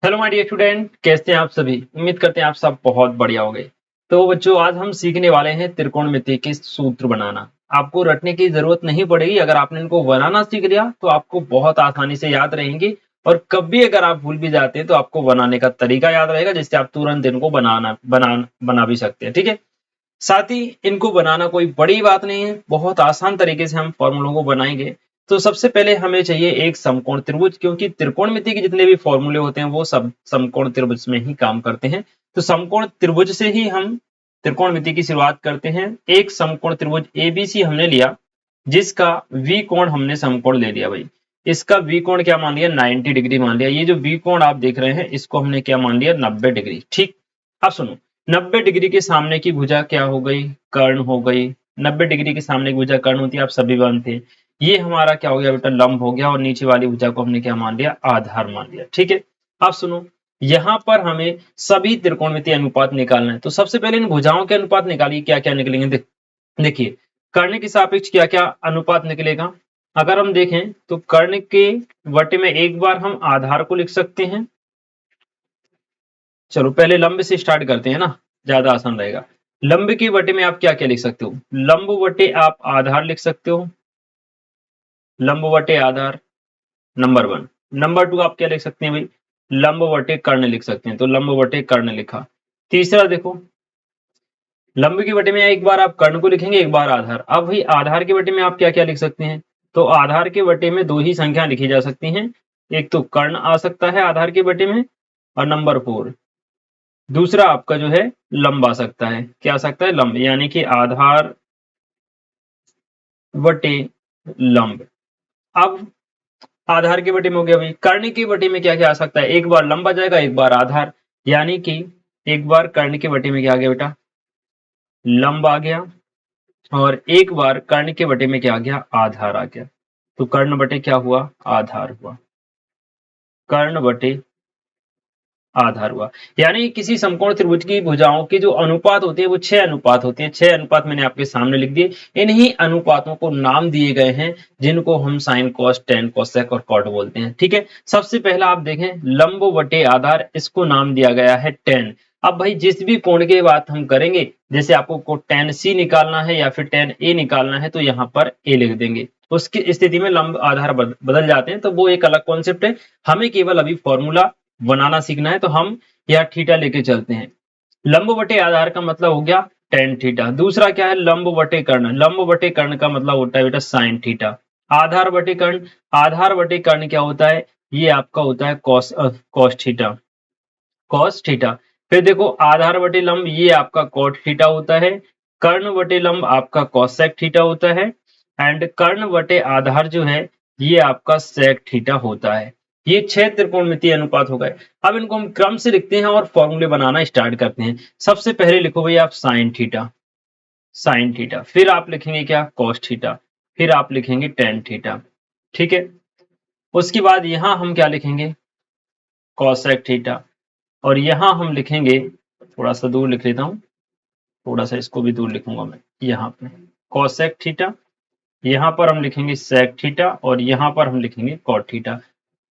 Hello my dear student, कैसे हैं आप सभी। उम्मीद करते हैं आप सब बहुत बढ़िया होंगे। तो बच्चों, आज हम सीखने वाले हैं त्रिकोणमिति के सूत्र बनाना। आपको रटने की जरूरत नहीं पड़ेगी। अगर आपने इनको बनाना सीख लिया तो आपको बहुत आसानी से याद रहेंगे। और कभी अगर आप भूल भी जाते हैं तो आपको बनाने का तरीका याद रहेगा, जिससे आप तुरंत इनको बना भी सकते हैं। ठीक है। साथ ही इनको बनाना कोई बड़ी बात नहीं है, बहुत आसान तरीके से हम फॉर्मूलों को बनाएंगे। तो सबसे पहले हमें चाहिए एक समकोण त्रिभुज, क्योंकि त्रिकोणमिति के जितने भी फॉर्मूले होते हैं वो सब समकोण त्रिभुज में ही काम करते हैं। तो समकोण त्रिभुज से ही हम त्रिकोणमिति की शुरुआत करते हैं। एक समकोण त्रिभुज एबीसी हमने लिया, जिसका वी कोण हमने समकोण ले लिया भाई। इसका वी कोण क्या मान लिया, 90 डिग्री मान लिया। ये जो वी कोण आप देख रहे हैं इसको हमने क्या मान लिया, 90 डिग्री। ठीक। अब सुनो, 90 डिग्री के सामने की भुजा क्या हो गई, कर्ण हो गई। 90 डिग्री के सामने की भुजा कर्ण होती है, आप सभी जानते हैं। ये हमारा क्या हो गया बेटा, लंब हो गया। और नीचे वाली भुजा को हमने क्या मान लिया, आधार मान लिया। ठीक है। अब सुनो, यहाँ पर हमें सभी त्रिकोणमितीय अनुपात निकालना है। तो सबसे पहले इन भुजाओं के अनुपात निकालिए, क्या क्या निकलेंगे। देखिए, कर्ण के सापेक्ष क्या क्या अनुपात निकलेगा। अगर हम देखें तो कर्ण के वटे में एक बार हम आधार को लिख सकते हैं। चलो पहले लंब से स्टार्ट करते हैं ना, ज्यादा आसान रहेगा। लंब के वटे में आप क्या क्या लिख सकते हो, लंब वटे आप आधार लिख सकते हो। लंब वटे आधार, नंबर वन। नंबर टू आप क्या लिख सकते हैं भाई, लंब वटे कर्ण लिख सकते हैं। तो लंब वटे कर्ण लिखा। तीसरा देखो, लंब के वटे में एक बार आप कर्ण को लिखेंगे, एक बार आधार। अब भाई आधार के वटे में आप क्या क्या लिख सकते हैं। तो आधार के वटे में दो ही संख्या लिखी जा सकती हैं। एक तो कर्ण आ सकता है आधार के वटे में, और नंबर फोर दूसरा आपका जो है लंब आ सकता है। क्या आ सकता है, लंब, यानी कि आधार वटे लंब। अब आधार के वटे में हो गया भाई। कर्ण के वटे में क्या क्या आ सकता है, एक बार लंब आ जाएगा, एक बार आधार। यानी कि एक बार कर्ण के वटे में क्या आ गया बेटा, लंब आ गया। और एक बार कर्ण के वटे में क्या आ गया, आधार आ गया। तो कर्ण वटे क्या हुआ, आधार हुआ। कर्ण वटे आधार हुआ। यानी किसी समकोण त्रिभुज की भुजाओं के जो अनुपात होते हैं वो 6 अनुपात होते हैं। 6 अनुपात मैंने आपके सामने लिख दिए। इन्हीं अनुपातों को नाम दिए गए हैं, जिनको हम साइन कॉस टेन कोसेक और कॉट बोलते हैं। ठीक है। सबसे पहला आप देखें, लंब वटे आधार, इसको नाम दिया गया है टेन। अब भाई जिस भी कोण की बात हम करेंगे, जैसे आपको टेन सी निकालना है या फिर टेन ए निकालना है, तो यहाँ पर ए लिख देंगे। उसकी स्थिति में लंब आधार बदल जाते हैं, तो वो एक अलग कॉन्सेप्ट है। हमें केवल अभी फॉर्मूला बनाना सीखना है, तो हम यहाँ थीटा लेके चलते हैं। लंब बटे आधार का मतलब हो गया टेन थीटा। दूसरा क्या है, लंब बटे कर्ण। लंब बटे कर्ण का मतलब होता है बेटा साइन थीटा। आधार बटे कर्ण, आधार बटे कर्ण क्या होता है, ये आपका होता है कॉस थीटा। Cos theta. फिर देखो, आधार बटे लंब ये आपका कॉट थीटा होता है। कर्ण बटे लंब आपका कॉसेक थीटा होता है। एंड कर्ण बटे आधार जो है ये आपका सेक थीटा होता है। ये 6 त्रिकोणमितीय अनुपात हो गए। अब इनको हम क्रम से लिखते हैं और फॉर्मूले बनाना स्टार्ट करते हैं। सबसे पहले लिखो भाई आप साइन थीटा। साइन थीटा, फिर आप लिखेंगे क्या, कॉस थीटा। फिर आप लिखेंगे टेन थीटा। ठीक है। उसके बाद यहां हम क्या लिखेंगे, कॉसेक थीटा। और यहां हम लिखेंगे, थोड़ा सा दूर लिख लेता हूं, थोड़ा सा इसको भी दूर लिखूंगा मैं, यहाँ पे कॉसेक थीटा। यहाँ पर हम लिखेंगे सेक थीटा, और यहाँ पर हम लिखेंगे कॉट थीटा।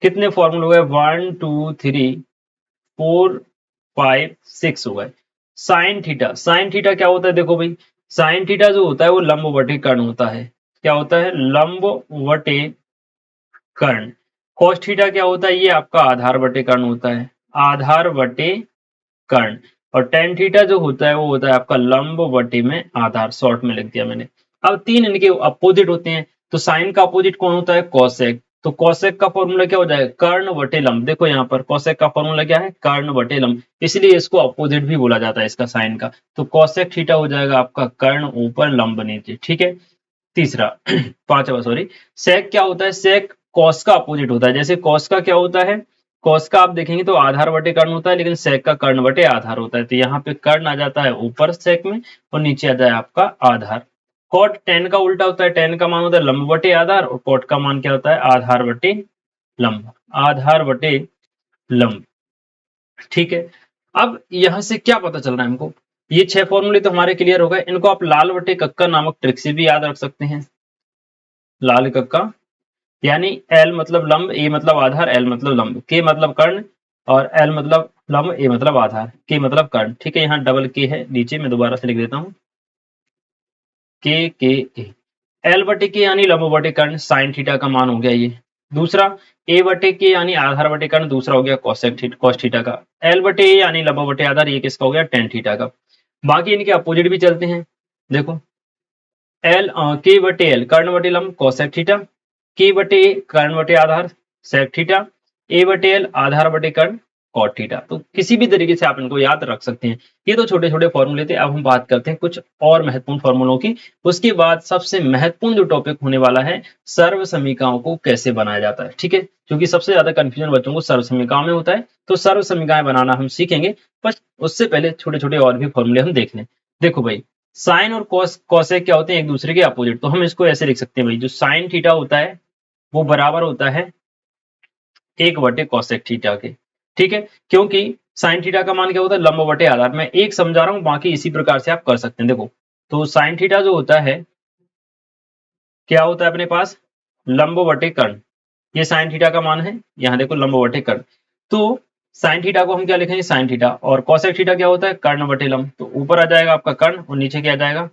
कितने फॉर्मूले हो गए, 1 2 3 4 5 6 हो गए। साइन थीटा, साइन थीटा क्या होता है, देखो भाई, साइन थीटा जो होता है वो लंब वटे कर्ण होता है। क्या होता है, लंब वटे कर्ण। कॉस थीटा क्या होता है, ये आपका आधार वटे कर्ण होता है। आधार वटे कर्ण। और टेन थीटा जो होता है वो होता है आपका लंब वटे में आधार, शॉर्ट में लिख दिया मैंने। अब तीन इनके अपोजिट होते हैं, तो साइन का अपोजिट कौन होता है, कॉसेक। तो कॉसेक का फॉर्मूला क्या हो जाएगा, कर्ण वटे लंब। देखो यहाँ पर कॉसेक का फॉर्मूला क्या है, कर्ण वटे लंब, इसलिए इसको अपोजिट भी बोला जाता है इसका साइन का। तो कॉसेक थीटा हो जाएगा आपका कर्ण ऊपर लंब नीचे। ठीक है। तीसरा पांचवा सॉरी, सेक क्या होता है, सेक कॉस का अपोजिट होता है। जैसे कॉस का क्या होता है, कॉस का आप देखेंगे तो आधार बटे कर्ण होता है, लेकिन सेक का कर्ण बटे आधार होता है। तो यहाँ पे कर्ण आ जाता है ऊपर सेक में, और नीचे आ जाए आपका आधार। कॉट टेन का उल्टा होता है, टेन का मान होता है लंब बटे आधार, और कॉट का मान क्या होता है, आधार बटे लंब। आधार बटे लंब। ठीक है। अब यहां से क्या पता चल रहा है हमको, ये 6 फॉर्मूले तो हमारे क्लियर हो गए। इनको आप लाल बटे कक्का नामक ट्रिक से भी याद रख सकते हैं। लाल कक्का, यानी एल मतलब लंब, ए मतलब आधार, एल मतलब लंब, के मतलब कर्ण, और एल मतलब लंब, ए मतलब आधार, के मतलब कर्ण। ठीक है, यहाँ डबल के है नीचे, मैं दोबारा से लिख देता हूँ, के ए। एल बटे के यानी लंब बटे कर्ण, साइन थीटा का मान हो गया ये। दूसरा ए बटे के यानी आधार बटे कर्ण, दूसरा हो गया कॉस थीटा का। एल बटे ए यानी लंब बटे आधार, ये किसका हो गया, टेन थीटा का। बाकी इनके अपोजिट भी चलते हैं। देखो एल के बटे एल कर्ण बटे लंब कोसेक थीटा, के बटे ए कर्ण बटे आधार सेक थीटा, ए बटे एल आधार बटे कर्ण कॉट थीटा। तो किसी भी तरीके से आप इनको याद रख सकते हैं। ये तो छोटे छोटे फॉर्मूले थे। अब हम बात करते हैं कुछ और महत्वपूर्ण फॉर्मूलों की। उसके बाद सबसे महत्वपूर्ण जो टॉपिक होने वाला है, सर्व समीकरणों को कैसे बनाया जाता है। ठीक है, क्योंकि सबसे ज्यादा कंफ्यूजन बच्चों को सर्व समीकरण में होता है, तो सर्व समीकरण बनाना हम सीखेंगे। पर उससे पहले छोटे छोटे और भी फॉर्मूले हम देख लें। देखो भाई, साइन और कॉसेक क्या होते हैं, एक दूसरे के अपोजिट। तो हम इसको ऐसे लिख सकते हैं भाई, जो साइन थीटा होता है वो बराबर होता है 1 बटे कॉसेक थीटा के। ठीक है, क्योंकि साइन थीटा का मान क्या होता है, लंब बटे आधार। मैं एक समझा रहा हूं, बाकी इसी प्रकार से आप कर सकते हैं। देखो, तो साइन थीटा जो होता है क्या होता है अपने पास, लंब बटे कर्ण। ये साइन थीटा का मान है, यहाँ देखो लंब बटे कर्ण। तो साइन थीटा को हम क्या लिखेंगे, साइन थीटा। और कॉसेक थीटा क्या होता है, कर्ण बटे लंब। तो ऊपर आ जाएगा आपका कर्ण और नीचे क्या आ जाएगा,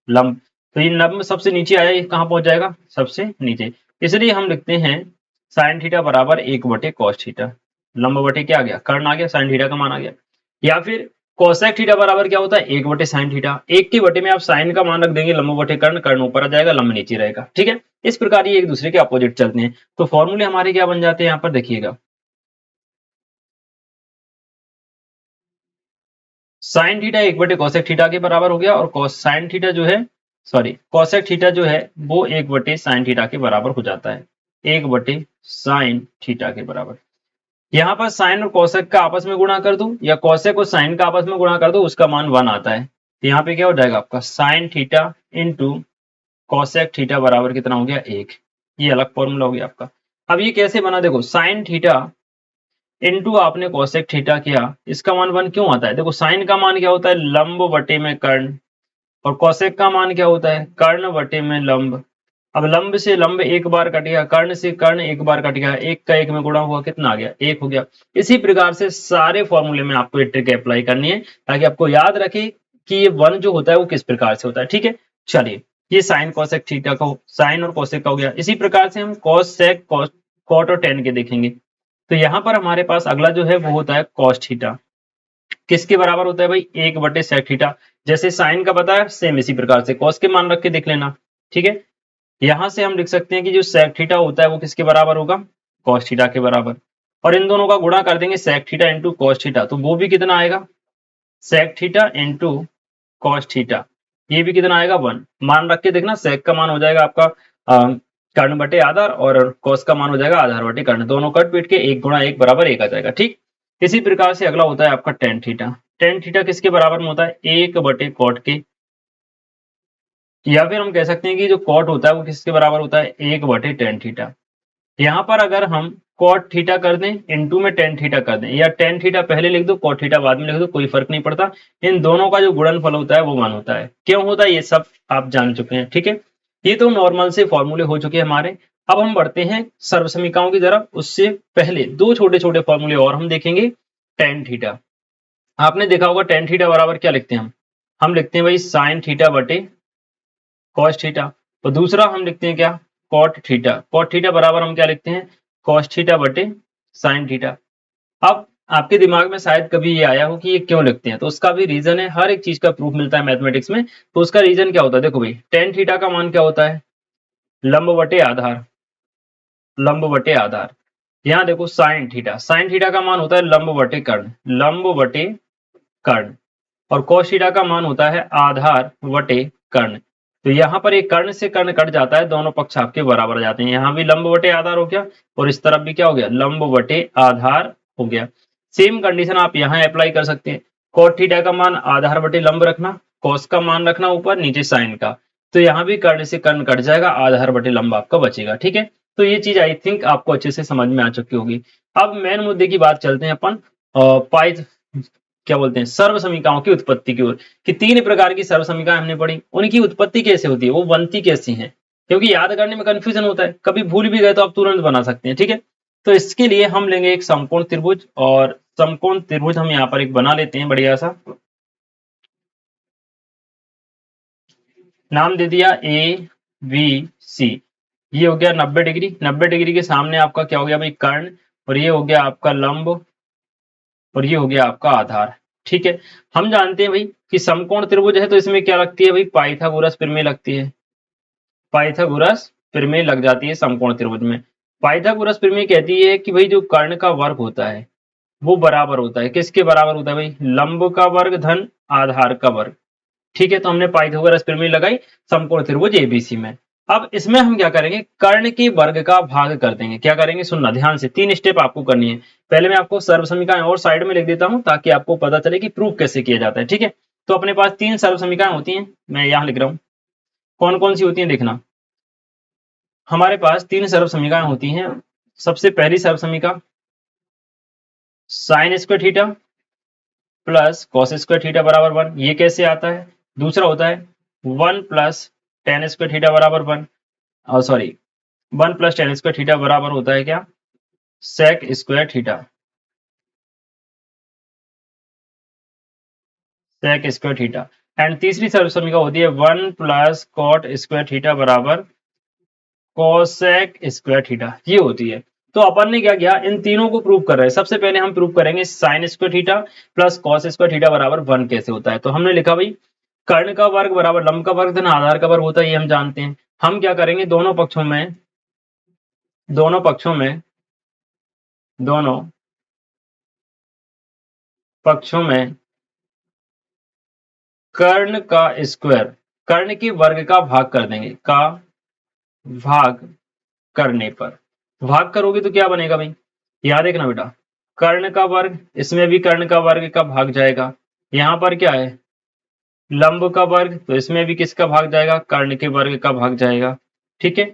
लंब। तो ये लंब सबसे नीचे आया, ये कहाँ पहुंच जाएगा, सबसे नीचे। इसलिए हम लिखते हैं साइन थीटा बराबर 1 बटे कॉस थीटा। लंब बटे क्या आ गया, कर्ण आ गया, साइन थीटा का मान आ गया। या फिर कोसेक थीटा बराबर क्या होता है, 1 बटे साइन थीटा। एक के बटे में आप साइन का मान रख देंगे, लंब बटे कर्ण, कर्ण ऊपर आ जाएगा, लंब नीचे रहेगा। ठीक है, इस प्रकार ये एक दूसरे के अपोजिट चलते हैं। तो फॉर्मूले हमारे क्या बन जाते हैं, यहाँ पर देखिएगा, साइन थीटा 1 बटे कॉसेक थीटा के बराबर हो गया, और कॉस साइन थीटा जो है, सॉरी कॉसेक थीटा जो है वो 1 बटे साइन थीटा के बराबर हो जाता है, 1 बटे साइन थीटा के बराबर। यहाँ पर साइन और कॉसेक का आपस में गुणा कर दूं, या कॉसेक और साइन का आपस में गुणा कर दूं, उसका मान 1 आता है। तो यहाँ पे क्या हो जाएगा आपका, sine theta into cosec theta बराबर कितना हो गया, 1। ये अलग फॉर्मूला हो गया आपका। अब ये कैसे बना, देखो साइन थीटा इंटू आपने कॉसेक थीटा किया, इसका मान 1 क्यों आता है। देखो साइन का मान क्या होता है, लंब बटे में कर्ण, और कॉसेक का मान क्या होता है, कर्ण बटे में लंब। अब लंब से लंब एक बार कट गया, कर्ण से कर्ण एक बार कट गया, एक का एक में गुणा हुआ, कितना आ गया, 1 हो गया। इसी प्रकार से सारे फॉर्मूले में आपको ये ट्रिक अप्लाई करनी है, ताकि आपको याद रखे कि ये 1 जो होता है वो किस प्रकार से होता है। ठीक है, चलिए, ये साइन कॉसेक थीटा का साइन और कॉसेक का हो गया। इसी प्रकार से हम कॉस सेक कॉट और टेन के देखेंगे। तो यहाँ पर हमारे पास अगला जो है वो होता है कॉस थीटा। किसके बराबर होता है भाई, 1 बटे सेक थीटा। जैसे साइन का पता है, सेम इसी प्रकार से कॉस के मान रख के देख लेना। ठीक है, यहां से हम लिख सकते हैं कि जो सेक थीटा होता है वो किसके बराबर होगा, कॉस थीटा के बराबर। और इन दोनों का गुणा कर देंगे, sec theta into cos theta, तो वो भी कितना आएगा, sec theta into cos theta. ये भी कितना आएगा, 1। मान रख के देखना, सेक का मान हो जाएगा आपका कर्ण बटे आधार, और कॉस का मान हो जाएगा आधार बटे कर्ण। दोनों कट पीट के 1 गुणा 1 बराबर 1 आ जाएगा। ठीक, इसी प्रकार से अगला होता है आपका टेन थीटा। टेन थीटा किसके बराबर में होता है, 1 बटे कॉट के। या फिर हम कह सकते हैं कि जो कॉट होता है वो किसके बराबर होता है, 1 बटे टेन थीटा। यहाँ पर अगर हम कॉट थीटा कर दें इनटू में टेन थीटा कर दें, या टेन थीटा पहले लिख दो कॉट थीटा बाद में लिख दो, कोई फर्क नहीं पड़ता। इन दोनों का जो गुणनफल होता है वो 1 होता है। क्यों होता है ये सब आप जान चुके हैं। ठीक है, ये तो नॉर्मल से फॉर्मूले हो चुके हैं हमारे। अब हम बढ़ते हैं सर्व समीकरणों की तरफ। उससे पहले दो छोटे छोटे फॉर्मूले और हम देखेंगे। टेन थीटा, आपने देखा होगा टेन थीटा बराबर क्या लिखते हैं हम लिखते हैं भाई साइन थीटा बटे कॉस थीटा। और दूसरा हम लिखते हैं क्या, कॉट थीटा। कॉट थीटा बराबर हम क्या लिखते हैं, कॉस थीटा बटे साइन थीटा। अब आपके दिमाग में शायद कभी ये आया हो कि ये क्यों लिखते हैं, तो उसका भी रीजन है। हर एक चीज का प्रूफ मिलता है मैथमेटिक्स में, तो उसका रीजन क्या होता है। देखो भाई, टेन थीटा का मान क्या होता है, लंब बटे आधार, लंब बटे आधार। यहाँ देखो साइन थीटा, साइन थीटा का मान होता है लंब बटे कर्ण, लंब बटे कर्ण। और cos थीटा का मान होता है आधार बटे कर्ण। तो यहाँ पर एक कर्ण से कर्ण कट जाता है, दोनों पक्ष आपके बराबर आ जाते हैं। यहाँ भी लंब बटे आधार हो गया, और इस तरफ भी क्या हो गया, लंब बटे आधार हो गया। सेम कंडीशन आप यहाँ अप्लाई कर सकते हैं। cot थीटा का मान आधार बटे लंब रखना, cos का मान रखना ऊपर, नीचे साइन का। तो यहाँ भी कर्ण से कर्ण कट जाएगा, आधार बटे लंब आपका बचेगा। ठीक है, तो ये चीज आई थिंक आपको अच्छे से समझ में आ चुकी होगी। अब मेन मुद्दे की बात चलते हैं अपन पाई क्या बोलते हैं, सर्व समीकरणों की उत्पत्ति की ओर। कि 3 प्रकार की सर्व समीकरण हमने पढ़ी, उनकी उत्पत्ति कैसे होती है, वो बनती कैसी है। क्योंकि याद करने में कंफ्यूजन होता है, कभी भूल भी गए तो आप तुरंत बना सकते हैं। ठीक है, तो इसके लिए हम लेंगे एक समकोण त्रिभुज, और समकोण त्रिभुज हम यहाँ पर एक बना लेते हैं बढ़िया सा, नाम दे दिया ए बी सी। ये हो गया 90 डिग्री, 90 डिग्री के सामने आपका क्या हो गया भाई, कर्ण, और ये हो गया आपका लंब, और ये हो गया आपका आधार। ठीक है, हम जानते हैं भाई कि समकोण त्रिभुज है तो इसमें क्या लगती है भाई, पाइथागोरस प्रमेय लगती है, पाइथागोरस प्रमेय लग जाती है समकोण त्रिभुज में। पाइथागोरस प्रमेय कहती है कि भाई जो कर्ण का वर्ग होता है वो बराबर होता है, किसके बराबर होता है भाई, लंब का वर्ग धन आधार का वर्ग। ठीक है, तो हमने पाइथागोरस प्रमेय लगाई समकोण त्रिभुज एबीसी में। अब इसमें हम क्या करेंगे, कर्ण के वर्ग का भाग कर देंगे। क्या करेंगे, सुनना ध्यान से, 3 स्टेप आपको करनी है। पहले मैं आपको सर्व समीकरण और साइड में लिख देता हूं ताकि आपको पता चले कि प्रूफ कैसे किया जाता है। ठीक है, तो अपने पास 3 सर्व समीकरण होती हैं, मैं यहाँ लिख रहा हूँ। कौन कौन सी होती है देखना, हमारे पास 3 सर्व समीकरण होती हैं। सबसे पहली सर्व समीकरण sine square theta plus cos square theta बराबर 1, ये कैसे आता है। दूसरा होता है 1 प्लस टेन स्क्वायर थीटा बराबर 1, और sorry 1 plus tan square theta बराबर होता है क्या, sec square theta, sec square theta. And तीसरी सर्व समीकरण होती है 1 प्लस कॉट स्क्वायर थीटा बराबर कोसेक स्क्वायर थीटा, ये होती है। तो अपन ने क्या किया, इन तीनों को प्रूव कर रहे हैं। सबसे पहले हम प्रूव करेंगे sine square theta plus cos square theta बराबर 1 कैसे होता है। तो हमने लिखा भाई कर्ण का वर्ग बराबर लंब का वर्ग धन आधार का वर्ग होता है, ये हम जानते हैं। हम क्या करेंगे, दोनों पक्षों में, दोनों पक्षों में, दोनों पक्षों में कर्ण का स्क्वायर, कर्ण के वर्ग का भाग कर देंगे, का भाग करने पर, भाग करोगे तो क्या बनेगा भाई, याद देखना बेटा, कर्ण का वर्ग, इसमें भी कर्ण का वर्ग का भाग जाएगा। यहाँ पर क्या है, लंब का वर्ग, तो इसमें भी किसका भाग जाएगा, कर्ण के वर्ग का भाग जाएगा। ठीक है,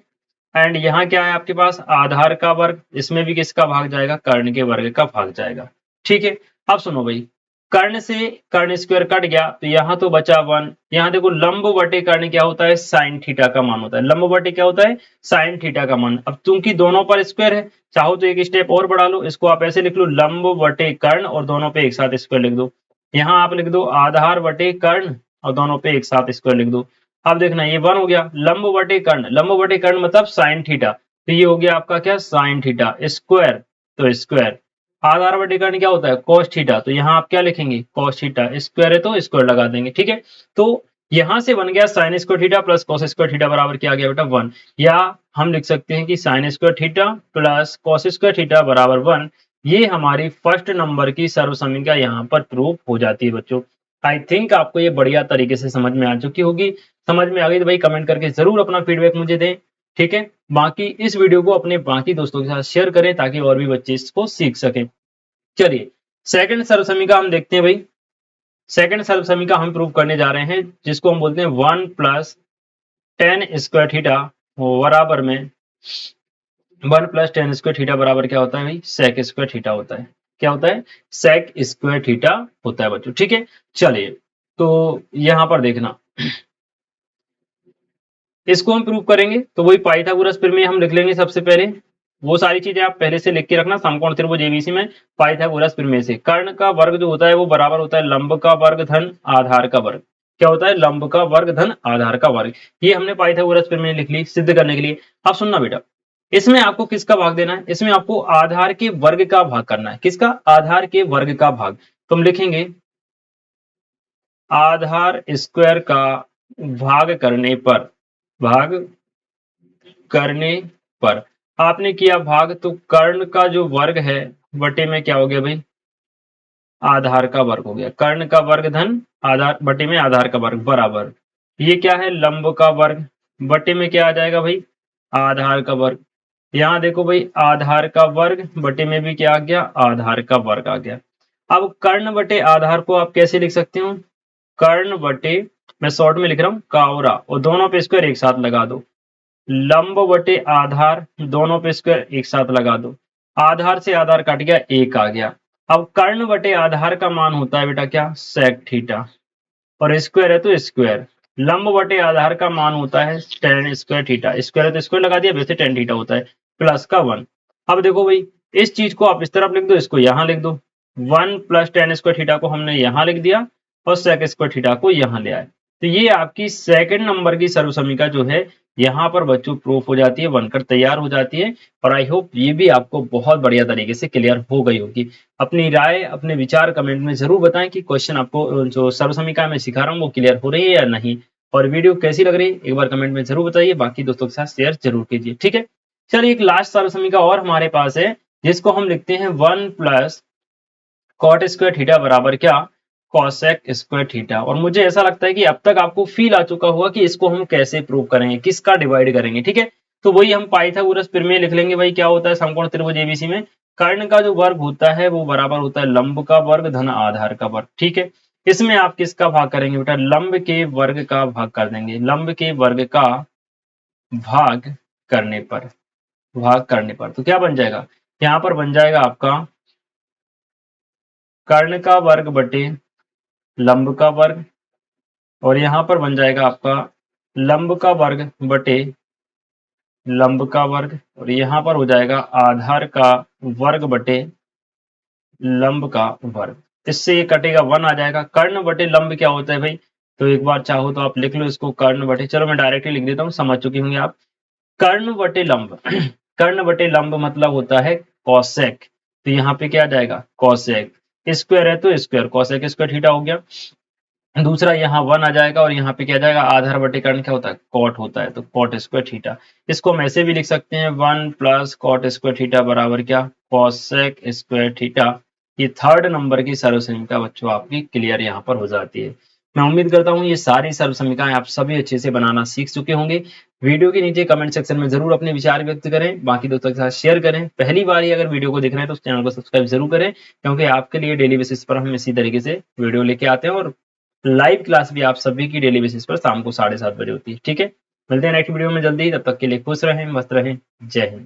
एंड यहाँ क्या है आपके पास, आधार का वर्ग, इसमें भी किसका भाग जाएगा, कर्ण के वर्ग का भाग जाएगा। ठीक है, अब सुनो भाई, कर्ण से कर्ण स्क्वायर कट गया तो यहाँ तो बचा 1। यहाँ देखो लंब बटे कर्ण क्या होता है, साइन थीटा का मान होता है, लंब बटे क्या होता है, साइन थीटा का मान। अब चूंकि दोनों पर स्क्वायर है, चाहो तो एक स्टेप और बढ़ा लो, इसको आप ऐसे लिख लो, लंब बटे कर्ण और दोनों पे एक साथ स्क्वायर लिख दो। यहाँ आप लिख दो आधार बटे कर्ण और दोनों पे एक साथ स्क्वायर लिख दो। अब देखना ये 1 हो गया, लंब बटे कर्ण, लंब बटे कर्ण मतलब साइन थीटा, तो ये हो गया आपका क्या, साइन थीटा स्क्वायर, तो स्क्वायर। आधार बटे कर्ण क्या होता है, cos थीटा, तो यहाँ आप क्या लिखेंगे, cos थीटा, स्क्वायर है तो स्क्वायर लगा देंगे। ठीक है, तो यहां से बन गया sine square theta plus cos square theta बराबर क्या आ गया बेटा 1, या हम लिख सकते हैं कि sine square theta plus cos square theta बराबर 1। ये हमारी फर्स्ट नंबर की सर्व समीकरण यहाँ पर प्रूफ हो जाती है बच्चों। आई थिंक आपको ये बढ़िया तरीके से समझ में आ चुकी होगी। समझ में आ गई तो भाई कमेंट करके जरूर अपना फीडबैक मुझे दें। ठीक है, बाकी इस वीडियो को अपने बाकी दोस्तों के साथ शेयर करें ताकि और भी बच्चे इसको सीख सकें। चलिए सेकंड सर्व समीकरण हम देखते हैं भाई। सेकंड सर्व समीकरण हम प्रूव करने जा रहे हैं जिसको हम बोलते हैं 1 प्लस टेन स्क्वायर थीटा बराबर में 1 प्लस टेन स्क्वायर थीटा बराबर क्या होता है भाई, सेक स्क्वायर थीटा होता है। क्या होता है, सेक स्क्वायर थीटा होता है बच्चों। ठीक है, चलिए तो यहां पर देखना, इसको हम प्रूव करेंगे तो वही पाइथागोरस प्रमेय हम लिख लेंगे सबसे पहले। वो सारी चीजें आप पहले से लिख के रखना, समकोण त्रिभुज एबीसी में पाइथागोरस प्रमेय से कर्ण का वर्ग जो होता है वो बराबर होता है लंब का वर्ग धन आधार का वर्ग। क्या होता है, लंब का वर्ग धन आधार का वर्ग। ये हमने पाइथागोरस प्रमेय लिख ली सिद्ध करने के लिए। अब सुनना बेटा, इसमें आपको किसका भाग देना है, इसमें आपको आधार के वर्ग का भाग करना है। किसका, आधार के वर्ग का भाग। तो हम लिखेंगे आधार स्क्वायर का भाग करने पर, भाग करने पर आपने किया भाग, तो कर्ण का जो वर्ग है बटे में क्या हो गया भाई, आधार का वर्ग हो गया। कर्ण का वर्ग धन आधार बटे में आधार का वर्ग बराबर, ये क्या है, लंब का वर्ग बटे में क्या आ जाएगा भाई, आधार का वर्ग। यहाँ देखो भाई आधार का वर्ग बटे में भी क्या आ गया, आधार का वर्ग आ गया। अब कर्ण बटे आधार को आप कैसे लिख सकते हो, कर्ण बटे, मैं शॉर्ट में लिख रहा हूँ कावरा, और दोनों पे स्क्वायर एक साथ लगा दो, लंब बटे आधार, दोनों पे स्क्वायर एक साथ लगा दो, आधार से आधार कट गया, एक आ गया। अब कर्ण बटे आधार का मान होता है बेटा क्या, सेक थीटा, और स्क्वायर है तो स्क्वायर। लंब बटे आधार का मान होता है टेन स्क्वायर थीटा, स्क्वायर है तो स्क्वायर लगा दिया, वैसे टेन थीटा होता है, प्लस का 1। अब देखो भाई इस चीज को आप इस तरफ लिख दो, इसको यहाँ लिख दो, 1 प्लस टेन स्क्वायर थीटा को हमने यहाँ लिख दिया और सेक स्क्वायर थीटा को यहाँ ले आए। तो ये आपकी सेकंड नंबर की सर्वसमीका जो है यहाँ पर बच्चों प्रूफ हो जाती है, बनकर तैयार हो जाती है। और आई होप ये भी आपको बहुत बढ़िया तरीके से क्लियर हो गई होगी। अपनी राय, अपने विचार कमेंट में जरूर बताएं कि क्वेश्चन आपको जो सर्वसमीका में सिखा रहा हूँ वो क्लियर हो रही है या नहीं, और वीडियो कैसी लग रही है एक बार कमेंट में जरूर बताइए। बाकी दोस्तों के साथ शेयर जरूर कीजिए, ठीक है। चलिए एक लास्ट सर्वसमीका और हमारे पास है, जिसको हम लिखते हैं 1 प्लस कॉट स्क्वायर थीटा बराबर क्या, कॉसेक स्क्वायर थीटा। और मुझे ऐसा लगता है कि अब तक आपको फील आ चुका होगा कि इसको हम कैसे प्रूव करेंगे, किसका डिवाइड करेंगे, ठीक है। तो वही हम पाइथागोरस प्रमेय लिख लेंगे। भाई क्या होता है समकोण त्रिभुज एबीसी में कर्ण का जो वर्ग होता है वो बराबर होता है लंब का वर्ग धन आधार का वर्ग, ठीक है। इसमें आप किसका भाग करेंगे बेटा, लंब के वर्ग का भाग कर देंगे। लंब के वर्ग का भाग करने पर, तो क्या बन जाएगा, यहाँ पर बन जाएगा आपका कर्ण का वर्ग बटे लंब का वर्ग, और यहां पर बन जाएगा आपका लंब का वर्ग बटे लंब का वर्ग, और यहां पर हो जाएगा आधार का वर्ग बटे लंब का वर्ग। इससे ये कटेगा 1 आ जाएगा। कर्ण बटे लंब क्या होता है भाई, तो एक बार चाहो तो आप लिख लो इसको कर्ण बटे, चलो मैं डायरेक्टली लिख देता हूँ, समझ चुके होंगे आप। कर्ण बटे लंब कर्ण बटे लंब मतलब होता है कॉसेक, तो यहाँ पे क्या आ जाएगा कॉसेक, स्क्वायर है तो स्क्वायर, कॉसेक स्क्वायर थीटा हो गया। दूसरा यहाँ 1 आ जाएगा, और यहाँ पे क्या जाएगा आधार बटे कर्ण क्या होता है कॉट होता है, तो कॉट स्क्वायर थीटा। इसको हम ऐसे भी लिख सकते हैं 1 प्लस कॉट स्क्वायर थीटा बराबर क्या, कॉसेक स्क्वायर थीटा। ये थर्ड नंबर की सर्वसमीका बच्चों आपकी क्लियर यहाँ पर हो जाती है। मैं उम्मीद करता हूँ ये सारी सर्वसमीकाएं आप सभी अच्छे से बनाना सीख चुके होंगे। वीडियो के नीचे कमेंट सेक्शन में जरूर अपने विचार व्यक्त करें, बाकी दोस्तों के साथ शेयर करें। पहली बार ही अगर वीडियो को देख रहे हैं तो चैनल को सब्सक्राइब जरूर करें, क्योंकि आपके लिए डेली बेसिस पर हम इसी तरीके से वीडियो लेके आते हैं। और लाइव क्लास भी आप सभी की डेली बेसिस पर शाम को 7:30 बजे होती है, ठीक है। मिलते हैं नेक्स्ट वीडियो में जल्दी, तब तक के लिए खुश रहें, मस्त रहें, जय हिंद।